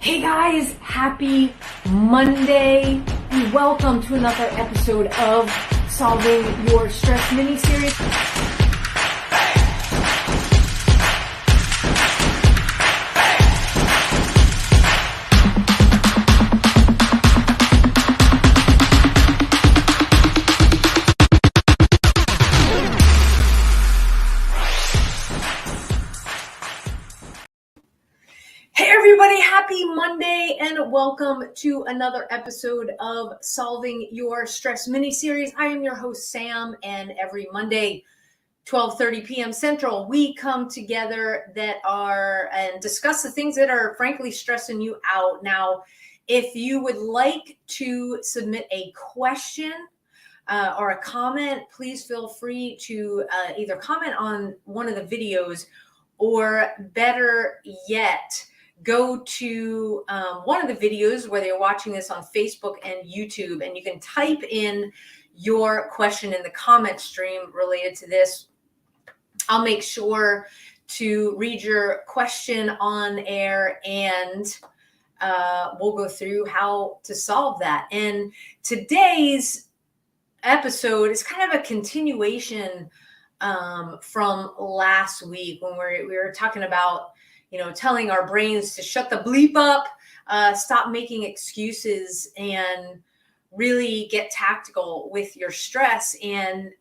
Hey guys, happy Monday and welcome to another episode of Solving Your Stress mini-series. Hey everybody, happy Monday and welcome to another episode of Solving Your Stress mini-series. I am your host Sam, and every Monday 12:30 p.m. Central, we come together and discuss the things that are frankly stressing you out. Now, if you would like to submit a question or a comment, please feel free to either comment on one of the videos, or better yet, go to one of the videos, whether you're watching this on Facebook and YouTube, and you can type in your question in the comment stream related to this. I'll make sure to read your question on air, and we'll go through how to solve that. And today's episode is kind of a continuation from last week when we were talking about, telling our brains to shut the bleep up, stop making excuses, and really get tactical with your stress. And,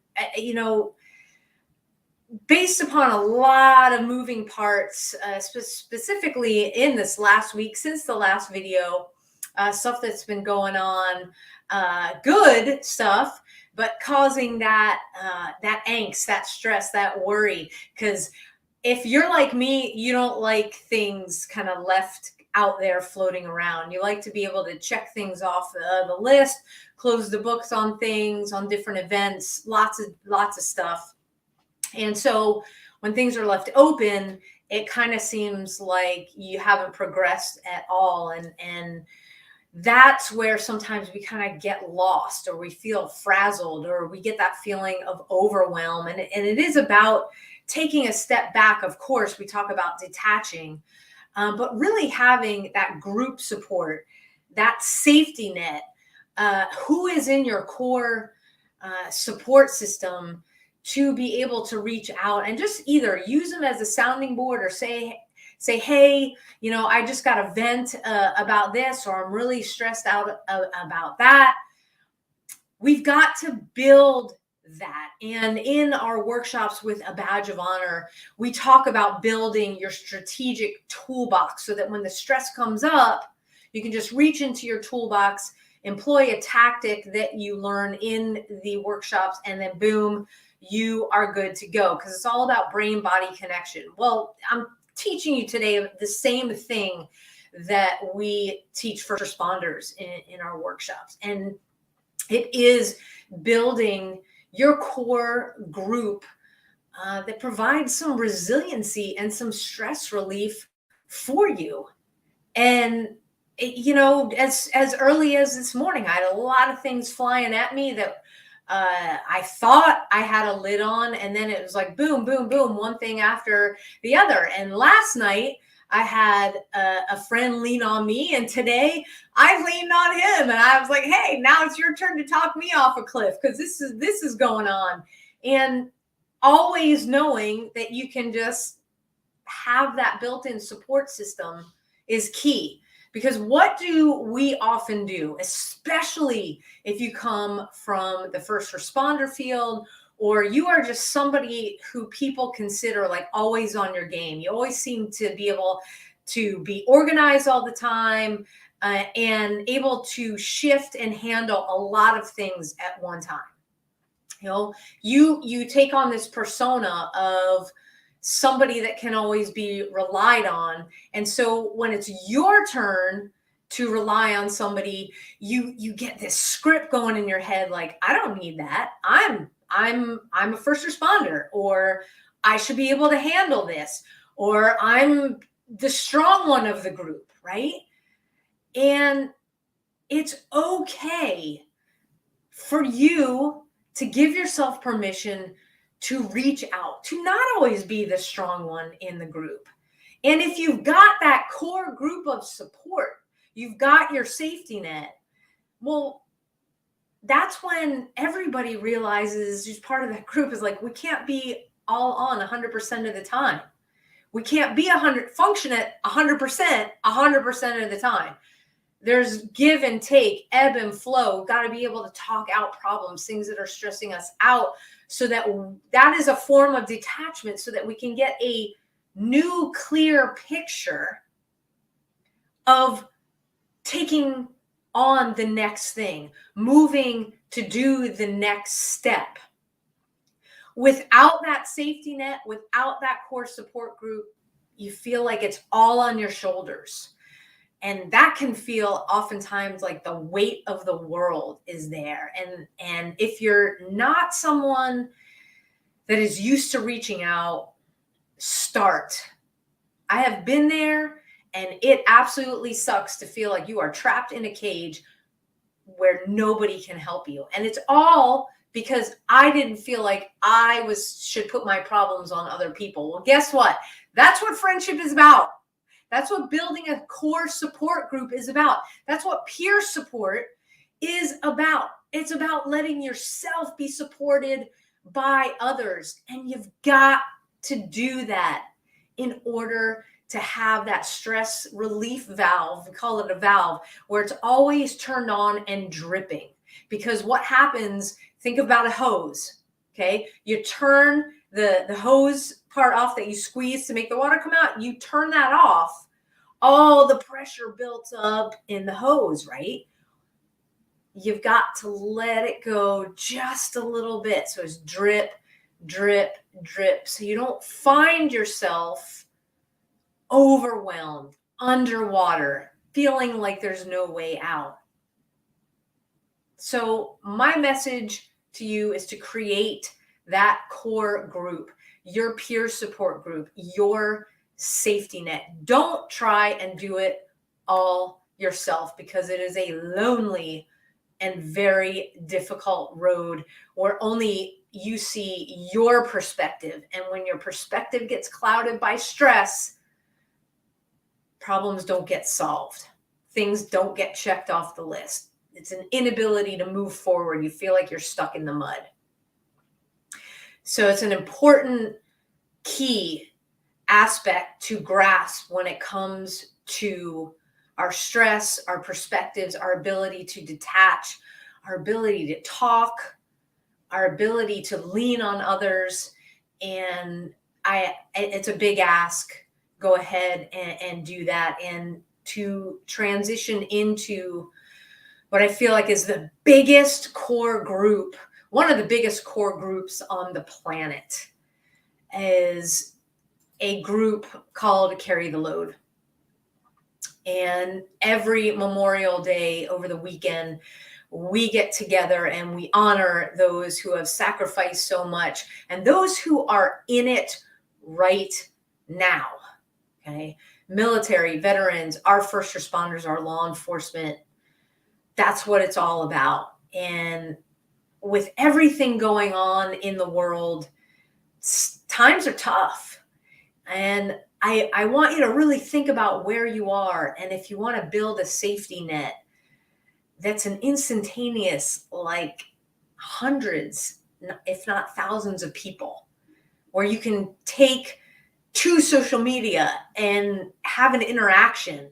based upon a lot of moving parts, specifically in this last week, since the last video, stuff that's been going on, good stuff, but causing that angst, that stress, that worry. Because if you're like me, you don't like things kind of left out there floating around. You like to be able to check things off the list, close the books on things, on different events, lots of stuff. And so when things are left open, it kind of seems like you haven't progressed at all. And that's where sometimes we kind of get lost, or we feel frazzled, or we get that feeling of overwhelm. And it is about taking a step back. Of course, we talk about detaching, but really having that group support, that safety net, who is in your core support system, to be able to reach out and just either use them as a sounding board, or say, hey, I just got a vent about this, or I'm really stressed out about that. We've got to build that. And in our workshops with A Badge of Honor, we talk about building your strategic toolbox so that when the stress comes up, you can just reach into your toolbox, employ a tactic that you learn in the workshops, and then boom, you are good to go. Because it's all about brain-body connection. Well, I'm teaching you today the same thing that we teach first responders in our workshops. And it is building your core group that provides some resiliency and some stress relief for you. And as early as this morning, I had a lot of things flying at me that I thought I had a lid on, and then it was like boom, boom, boom, one thing after the other. And last night I had a friend lean on me, and today I leaned on him, and I was like, hey, now it's your turn to talk me off a cliff, because this is going on. And always knowing that you can just have that built-in support system is key. Because what do we often do, especially if you come from the first responder field, or you are just somebody who people consider like always on your game? You always seem to be able to be organized all the time, and able to shift and handle a lot of things at one time. You take on this persona of somebody that can always be relied on. And so when it's your turn to rely on somebody, you get this script going in your head, like, I don't need that. I'm a first responder, or I should be able to handle this, or I'm the strong one of the group, right? And it's okay for you to give yourself permission to reach out, to not always be the strong one in the group. And if you've got that core group of support, you've got your safety net, well, that's when everybody realizes who's part of that group is like, we can't be all on 100% of the time. We can't be function at 100% of the time. There's give and take, ebb and flow. Got to be able to talk out problems, things that are stressing us out, so that is a form of detachment, so that we can get a new, clear picture of taking on the next thing, moving to do the next step. Without that safety net, without that core support group, you feel like it's all on your shoulders. And that can feel oftentimes like the weight of the world is there. And if you're not someone that is used to reaching out, start. I have been there, and it absolutely sucks to feel like you are trapped in a cage where nobody can help you. And it's all because I didn't feel like I should put my problems on other people. Well, guess what? That's what friendship is about. That's what building a core support group is about. That's what peer support is about. It's about letting yourself be supported by others. And you've got to do that in order to have that stress relief valve. We call it a valve, where it's always turned on and dripping. Because what happens, think about a hose, okay? You turn the hose part off that you squeeze to make the water come out, you turn that off, all the pressure built up in the hose, right? You've got to let it go just a little bit. So it's drip, drip, drip. So you don't find yourself overwhelmed, underwater, feeling like there's no way out. So my message to you is to create that core group, your peer support group, your safety net. Don't try and do it all yourself, because it is a lonely and very difficult road where only you see your perspective. And when your perspective gets clouded by stress, problems don't get solved. Things don't get checked off the list. It's an inability to move forward. You feel like you're stuck in the mud. So it's an important key aspect to grasp when it comes to our stress, our perspectives, our ability to detach, our ability to talk, our ability to lean on others. And it's a big ask. Go ahead and do that. And to transition into what I feel like is the biggest core group, one of the biggest core groups on the planet, is a group called Carry the Load. And every Memorial Day over the weekend, we get together and we honor those who have sacrificed so much and those who are in it right now. Okay. Military, veterans, our first responders, our law enforcement. That's what it's all about. And with everything going on in the world, times are tough. And I want you to really think about where you are. And if you want to build a safety net that's an instantaneous, like hundreds, if not thousands of people, where you can take to social media and have an interaction.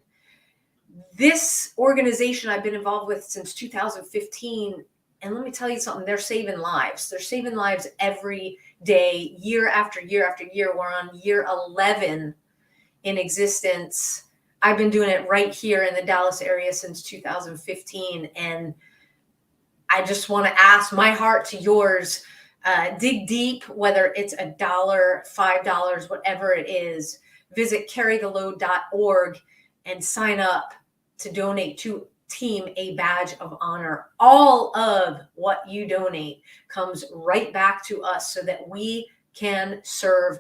This organization I've been involved with since 2015. And let me tell you something, they're saving lives. They're saving lives every day, year after year after year. We're on year 11 in existence. I've been doing it right here in the Dallas area since 2015. And I just want to ask my heart to yours, dig deep, whether it's $1, $5, whatever it is. Visit carrytheload.org and sign up to donate to Team A Badge of Honor. All of what you donate comes right back to us so that we can serve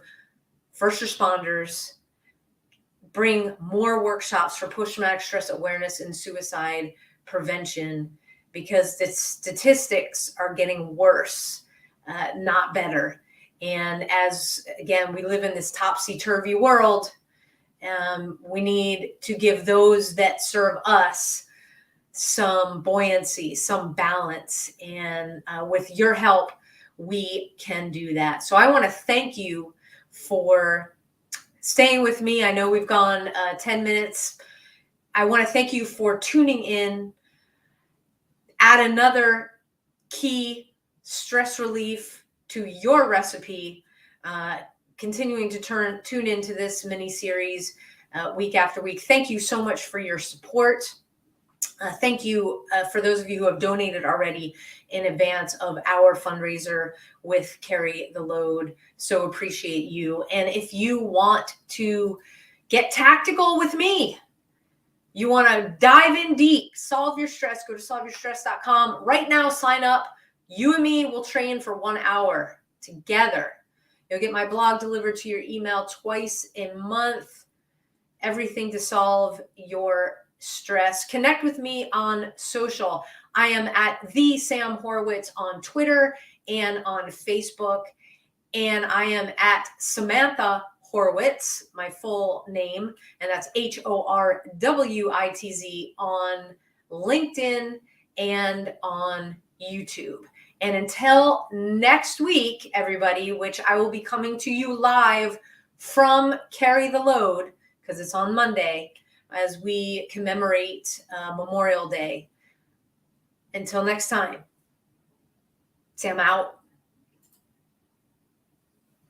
first responders, bring more workshops for post-traumatic stress awareness and suicide prevention, because the statistics are getting worse, not better. And as, again, we live in this topsy-turvy world, We need to give those that serve us some buoyancy, some balance. And with your help, we can do that. So I want to thank you for staying with me. I know we've gone 10 minutes. I want to thank you for tuning in. Add another key stress relief to your recipe. Continuing to tune into this mini series week after week. Thank you so much for your support. Thank you for those of you who have donated already in advance of our fundraiser with Carry the Load. So appreciate you. And if you want to get tactical with me, you want to dive in deep, solve your stress, go to solveyourstress.com. Right now, sign up. You and me will train for 1 hour together. You'll get my blog delivered to your email twice a month. Everything to solve your stress. Connect with me on social. I am at the Sam Horowitz on Twitter and on Facebook. And I am at Samantha Horowitz, my full name, and that's HORWITZ on LinkedIn and on YouTube. And until next week, everybody, which I will be coming to you live from Carry the Load, because it's on Monday, as we commemorate Memorial Day. Until next time, Sam out.